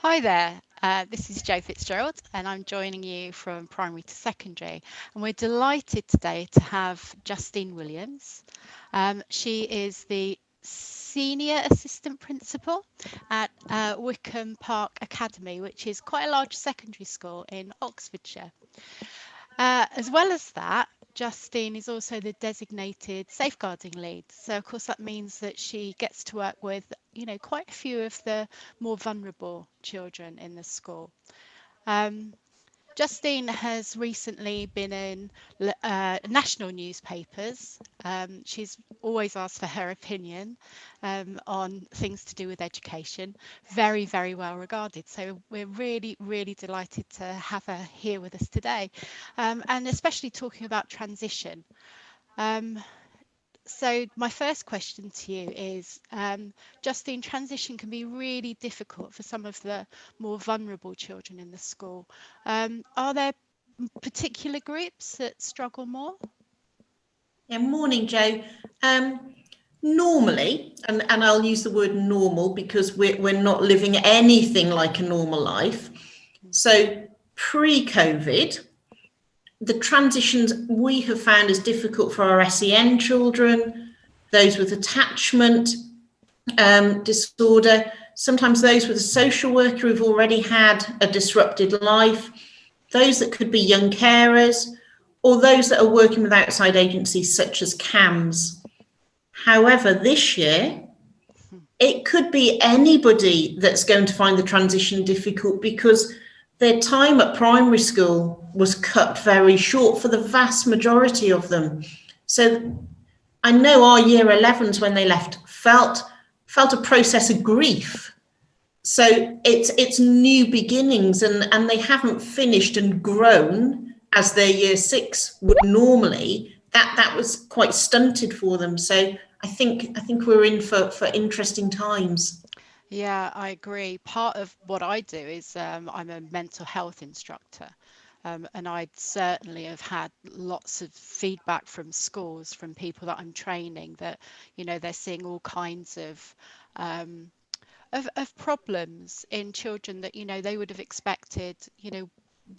Hi there, this is Jo FitzGerald, and I'm joining you from primary to secondary. And we're delighted today to have Justine Williams. She is the Senior Assistant Principal at Wykham Park Academy, which is quite a large secondary school in Oxfordshire. As well as that, Justine is also the designated safeguarding lead. So, of course, that means that she gets to work with, quite a few of the more vulnerable children in the school. Um, Justine has recently been in national newspapers. She's always asked for her opinion on things to do with education. Very, very well regarded. So we're really, really delighted to have her here with us today, and especially talking about transition. Um, so my first question to you is, Justine, transition can be really difficult for some of the more vulnerable children in the school. Are there particular groups that struggle more? Yeah, morning, Jo. Normally, and I'll use the word normal because we're not living anything like a normal life. So pre-COVID, the transitions we have found as difficult for our SEN children, those with attachment disorder, sometimes those with a social worker who've already had a disrupted life, those that could be young carers, or those that are working with outside agencies such as CAMS. However, this year, it could be anybody that's going to find the transition difficult because their time at primary school was cut very short for the vast majority of them. So I know our year 11s when they left felt a process of grief. So it's new beginnings and they haven't finished and grown as their year 6 would normally. That was quite stunted for them. So I think we're in for interesting times. Yeah, I agree. Part of what I do is I'm a mental health instructor. And I'd certainly have had lots of feedback from schools, from people that I'm training, that they're seeing all kinds um, of problems in children that they would have expected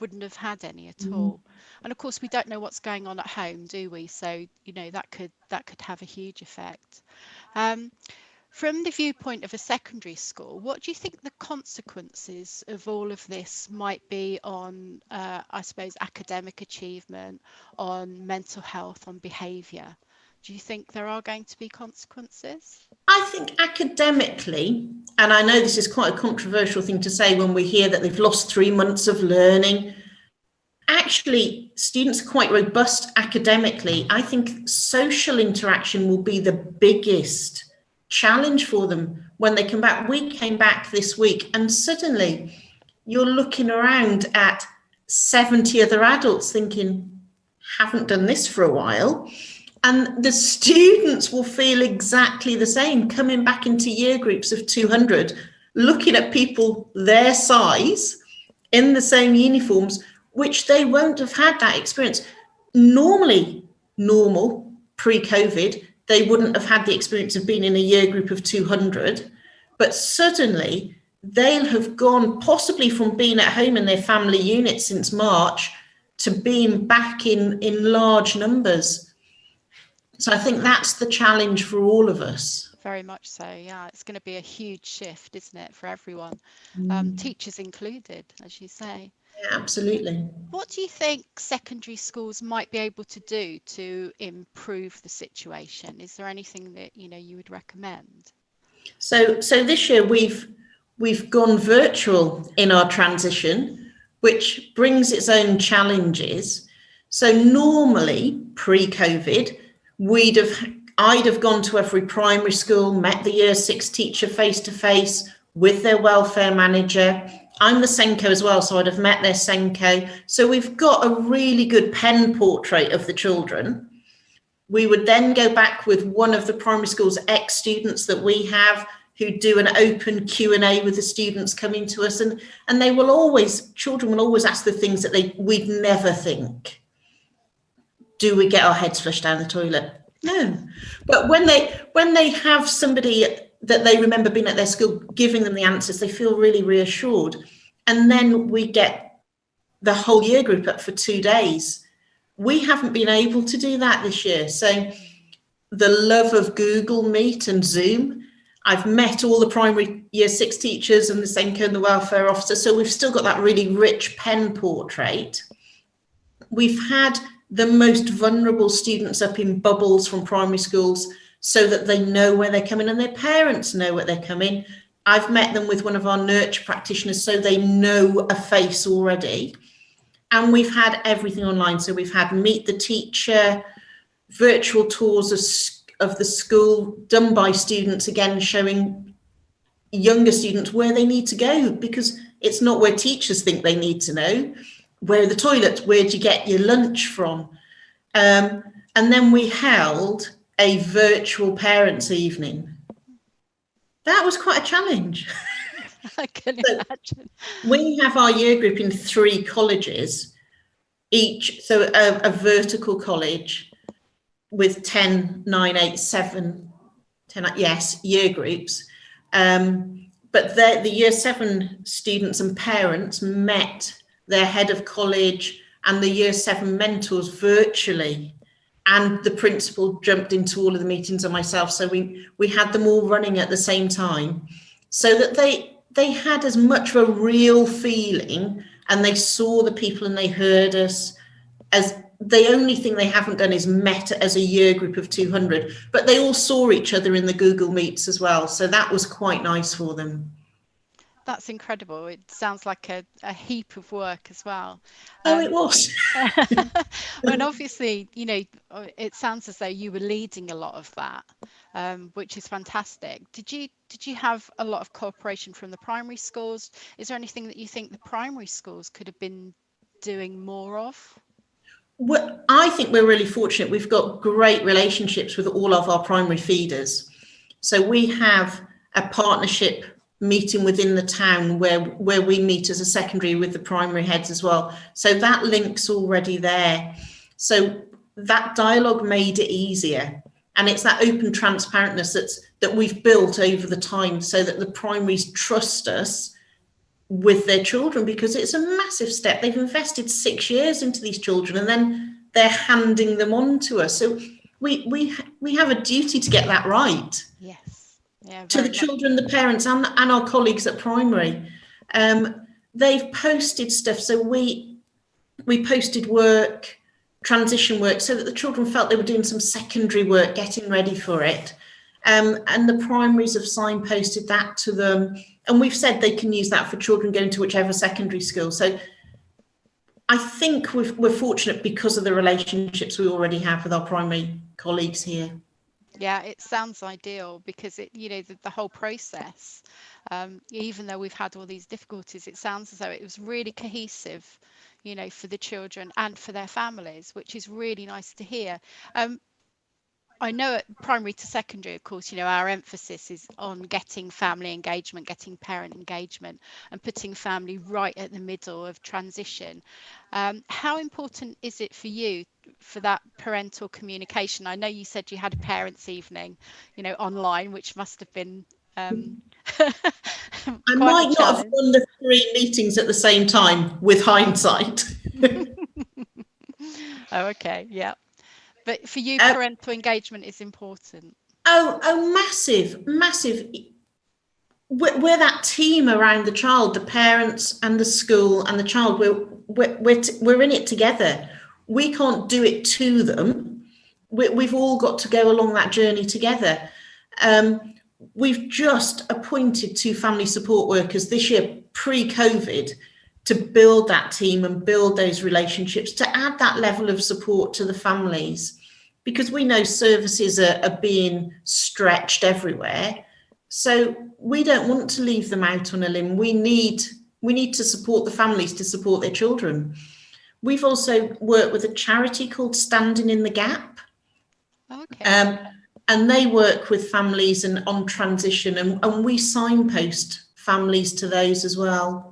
wouldn't have had any at all. And of course, we don't know what's going on at home, do we? So that could have a huge effect. Um, from the viewpoint of a secondary school, what do you think the consequences of all of this might be on, I suppose, academic achievement, on mental health, on behaviour? Do you think there are going to be consequences? I think academically, and I know this is quite a controversial thing to say when we hear that they've lost 3 months of learning. Actually, students are quite robust academically. I think social interaction will be the biggest challenge for them when they come back. We came back this week and suddenly you're looking around at 70 other adults thinking, haven't done this for a while. And the students will feel exactly the same, coming back into year groups of 200, looking at people their size in the same uniforms, which they won't have had that experience. Normal, pre-COVID, they wouldn't have had the experience of being in a year group of 200, but suddenly they'll have gone possibly from being at home in their family unit since March to being back in large numbers. So I think that's the challenge for all of us. Very much so, yeah. It's going to be a huge shift, isn't it, for everyone, teachers included, as you say. Yeah, absolutely. What do you think secondary schools might be able to do to improve the situation? Is there anything that you would recommend? So this year we've gone virtual in our transition, which brings its own challenges. So normally pre-COVID, I'd have gone to every primary school, met the year 6 teacher face to face with their welfare manager. I'm the SENCo as well, so I'd have met their SENCo. So we've got a really good pen portrait of the children. We would then go back with one of the primary school's ex-students that we have who do an open Q&A with the students coming to us. And children will always ask the things that we'd never think. Do we get our heads flushed down the toilet? No. But when they have somebody that they remember being at their school, giving them the answers. They feel really reassured. And then we get the whole year group up for 2 days. We haven't been able to do that this year. So the love of Google Meet and Zoom, I've met all the primary year 6 teachers and the SENCo and the welfare officer. So we've still got that really rich pen portrait. We've had the most vulnerable students up in bubbles from primary schools so that they know where they're coming and their parents know where they're coming. I've met them with one of our nurture practitioners so they know a face already. And we've had everything online. So we've had meet the teacher, virtual tours of the school done by students, again, showing younger students where they need to go, because it's not where teachers think they need to know. Where are the toilets? Where do you get your lunch from? And then we held a virtual parents' evening. That was quite a challenge. I can imagine. We have our year group in 3 colleges, each, so a vertical college with 10, 9, 8, 7, 10, yes, year groups. But the year 7 students and parents met their head of college and the year 7 mentors virtually, and the principal jumped into all of the meetings and myself. So we had them all running at the same time so that they had as much of a real feeling, and they saw the people and they heard us. As the only thing they haven't done is met as a year group of 200, but they all saw each other in the Google Meets as well. So that was quite nice for them. That's incredible. It sounds like a heap of work as well. Oh, it was. And obviously, you know, it sounds as though you were leading a lot of that, which is fantastic. Did you have a lot of cooperation from the primary schools? Is there anything that you think the primary schools could have been doing more of? Well, I think we're really fortunate. We've got great relationships with all of our primary feeders. So we have a partnership meeting within the town where we meet as a secondary with the primary heads as well. So that link's already there. So that dialogue made it easier. And it's that open transparentness that we've built over the time so that the primaries trust us with their children, because it's a massive step. They've invested 6 years into these children and then they're handing them on to us. So we have a duty to get that right. Yes. Yeah, to the children, the parents, and our colleagues at primary. They've posted stuff. So we posted work, transition work, so that the children felt they were doing some secondary work, getting ready for it. And the primaries have signposted that to them. And we've said they can use that for children going to whichever secondary school. So I think we're fortunate because of the relationships we already have with our primary colleagues here. Yeah, it sounds ideal because the whole process, even though we've had all these difficulties, it sounds as though it was really cohesive, for the children and for their families, which is really nice to hear. I know at primary to secondary, of course, our emphasis is on getting family engagement, getting parent engagement, and putting family right at the middle of transition. How important is it for you for that parental communication? I know you said you had a parents' evening, online, which must have been I might not have done the 3 meetings at the same time with hindsight. Oh, okay, yeah. But for you, parental engagement is important. Oh, massive. We're that team around the child, the parents and the school and the child. We're in it together. We can't do it to them. We've all got to go along that journey together. We've just appointed 2 family support workers this year, pre-COVID, to build that team and build those relationships, to add that level of support to the families, because we know services are being stretched everywhere. So we don't want to leave them out on a limb. We need to support the families to support their children. We've also worked with a charity called Standing in the Gap. Okay. And they work with families and on transition, and we signpost families to those as well.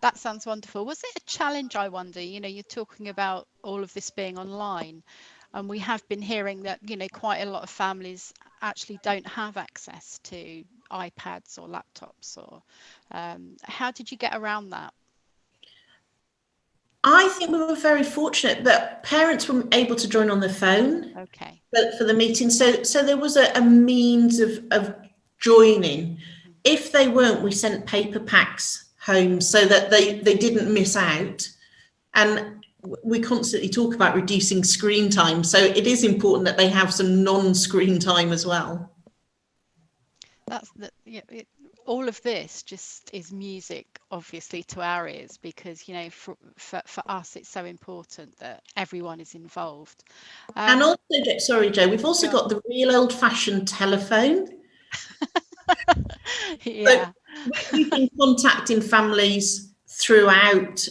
That sounds wonderful. Was it a challenge, I wonder? You're talking about all of this being online. And we have been hearing that, quite a lot of families actually don't have access to iPads or laptops. Or how did you get around that? I think we were very fortunate that parents were able to join on their phone. Okay. For the meeting. So there was a means of joining. If they weren't, we sent paper packs home so that they didn't miss out. And we constantly talk about reducing screen time. So it is important that they have some non-screen time as well. That's all of this just is music, obviously, to our ears, because for us it's so important that everyone is involved. And also, sorry, Jo, we've also got the real old-fashioned telephone. Yeah. So we've been contacting families throughout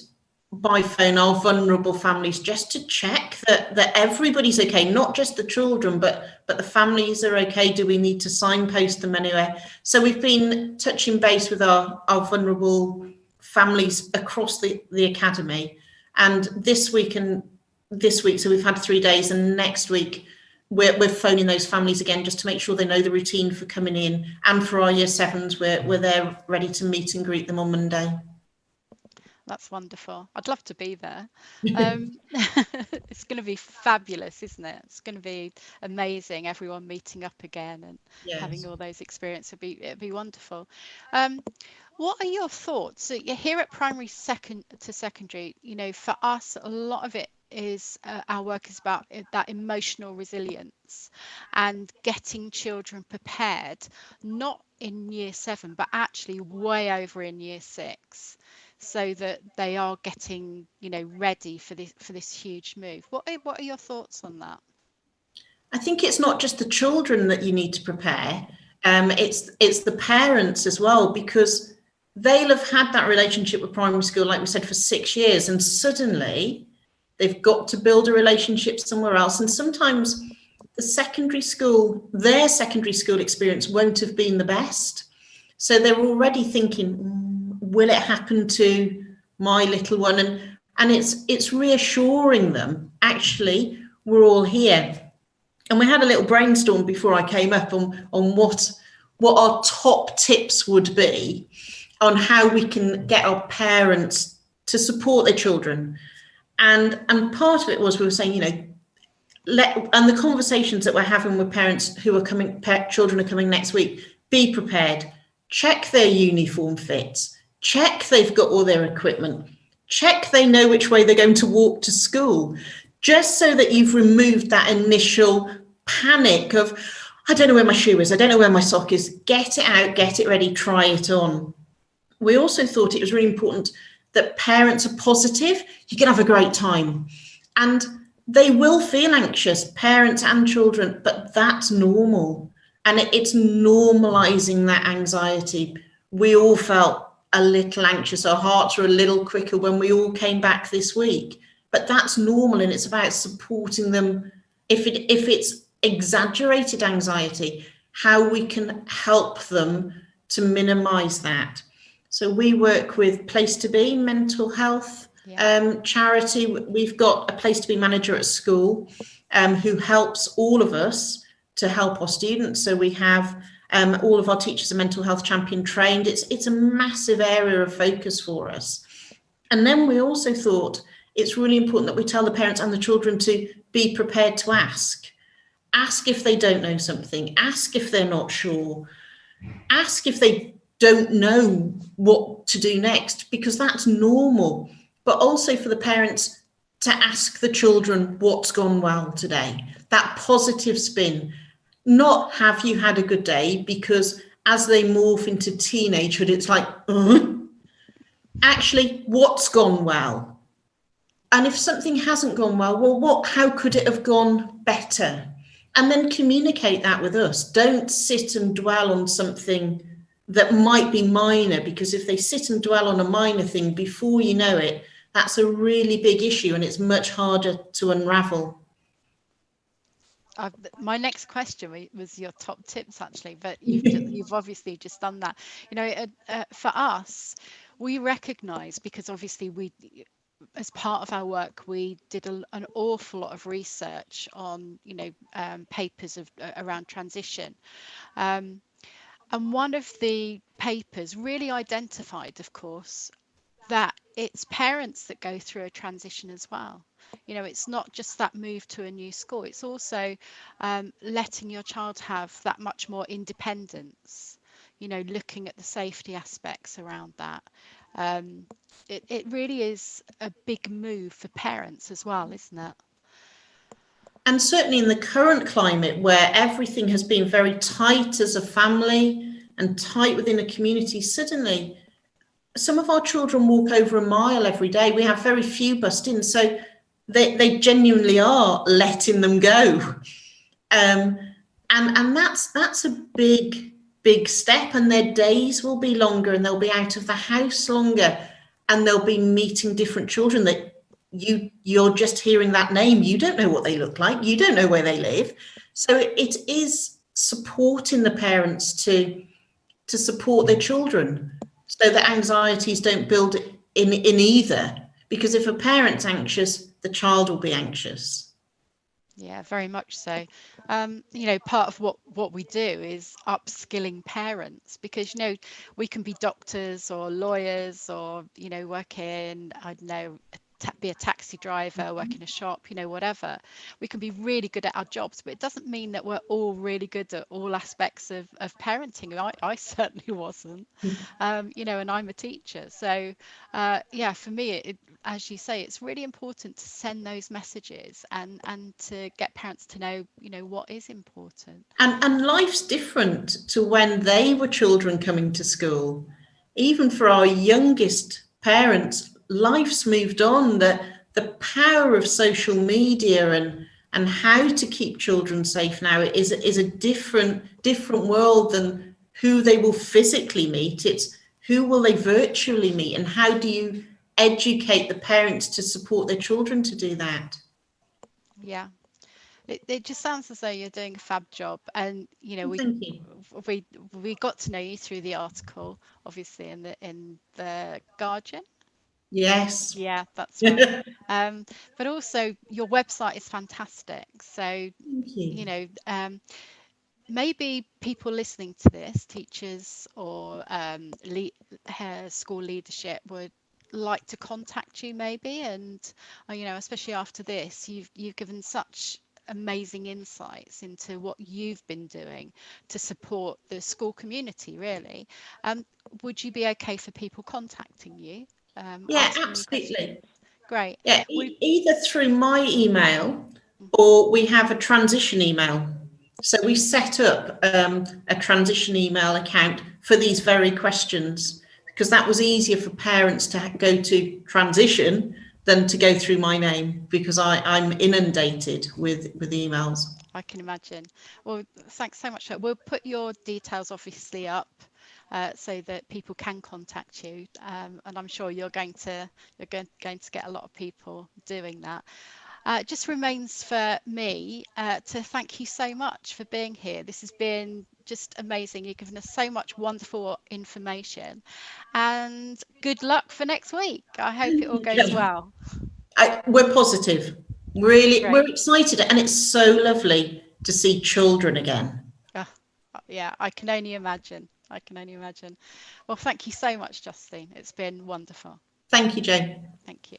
by phone, our vulnerable families, just to check that everybody's okay, not just the children, but the families are okay. Do we need to signpost them anywhere? So we've been touching base with our vulnerable families across the academy. And this week, so we've had 3 days, and next week we're phoning those families again just to make sure they know the routine for coming in. And for our year sevens, we're there ready to meet and greet them on Monday. That's wonderful. I'd love to be there. It's going to be fabulous, isn't it? It's going to be amazing. Everyone meeting up again and having all those experiences. It'd be wonderful. What are your thoughts? So you're here at primary to secondary. For us, a lot of it is our work is about that emotional resilience and getting children prepared, not in year 7, but actually way over in year 6. So that they are getting, ready for this huge move. What are your thoughts on that? I think it's not just the children that you need to prepare. It's the parents as well, because they'll have had that relationship with primary school, like we said, for 6 years, and suddenly they've got to build a relationship somewhere else. And sometimes their secondary school experience won't have been the best. So they're already thinking, will it happen to my little one? And it's reassuring them, actually, we're all here. And we had a little brainstorm before I came up on what our top tips would be on how we can get our parents to support their children. And part of it was, we were saying, and the conversations that we're having with parents who are coming, children are coming next week, be prepared, check their uniform fits, check they've got all their equipment, check they know which way they're going to walk to school, just so that you've removed that initial panic of, I don't know where my shoe is, I don't know where my sock is. Get it out, get it ready, try it on. We also thought it was really important that parents are positive. You can have a great time. And they will feel anxious, parents and children, but that's normal. And it's normalizing that anxiety. We all felt a little anxious. Our hearts were a little quicker when we all came back this week. But that's normal, and it's about supporting them. If it's exaggerated anxiety, how we can help them to minimize that. So we work with Place to Be mental health charity. We've got a Place to Be manager at school who helps all of us to help our students. So we have all of our teachers are mental health champion trained. It's a massive area of focus for us. And then we also thought it's really important that we tell the parents and the children to be prepared to ask. Ask if they don't know something. Ask if they're not sure. Ask if they don't know what to do next, because that's normal. But also for the parents to ask the children what's gone well today. That positive spin. Not have you had a good day, because as they morph into teenagehood, it's like, actually, what's gone well? And if something hasn't gone well, how could it have gone better? And then communicate that with us. Don't sit and dwell on something that might be minor, because if they sit and dwell on a minor thing, before you know it, that's a really big issue, and it's much harder to unravel. My next question was your top tips, actually, but you've obviously just done that. For us, we recognize, because obviously as part of our work, we did an awful lot of research on, papers around transition. Um, and one of the papers really identified, of course, that it's parents that go through a transition as well. It's not just that move to a new school, it's also letting your child have that much more independence, looking at the safety aspects around that. Um, it really is a big move for parents as well, isn't it? And certainly in the current climate where everything has been very tight as a family and tight within a community, suddenly some of our children walk over a mile every day. We have very few bust-ins, so they genuinely are letting them go. And that's a big step, and their days will be longer and they'll be out of the house longer, and they'll be meeting different children that you're just hearing that name. You don't know what they look like. You don't know where they live. So it is supporting the parents to support their children so that anxieties don't build in either. Because if a parent's anxious, the child will be anxious. Yeah, very much so. Part of what we do is upskilling parents, because we can be doctors or lawyers or work in, I don't know, be a taxi driver, work in a shop, whatever. We can be really good at our jobs, but it doesn't mean that we're all really good at all aspects of parenting. I certainly wasn't, and I'm a teacher. So yeah, for me, as you say, it's really important to send those messages and to get parents to know, what is important. And life's different to when they were children coming to school. Even for our youngest parents, life's moved on. The power of social media and how to keep children safe now is a different world than who they will physically meet. It's who will they virtually meet, and how do you educate the parents to support their children to do that? Yeah. It just sounds as though you're doing a fab job, and Thank you. we got to know you through the article, obviously, in the Guardian. Yes. Yeah, that's right. But also your website is fantastic. So Thank you. maybe people listening to this, teachers or school leadership, would like to contact you maybe, and especially after this, you've given such amazing insights into what you've been doing to support the school community, really. Would you be okay for people contacting you, Yeah, asking you absolutely. questions? Great. Yeah, we either through my email, or we have a transition email. So we set up a transition email account for these very questions, because that was easier for parents to go to transition than to go through my name, because I'm inundated with emails. I can imagine. Well, thanks so much. We'll put your details obviously up, so that people can contact you, and I'm sure you're going to get a lot of people doing that. It just remains for me to thank you so much for being here. This has been just amazing. You've given us so much wonderful information, and good luck for next week. I hope it all goes Yeah, well. we're positive. Really, we're Great. excited, and it's so lovely to see children again. Ah, yeah, I can only imagine. I can only imagine. Well, thank you so much, Justine. It's been wonderful. Thank you, Jane. Thank you.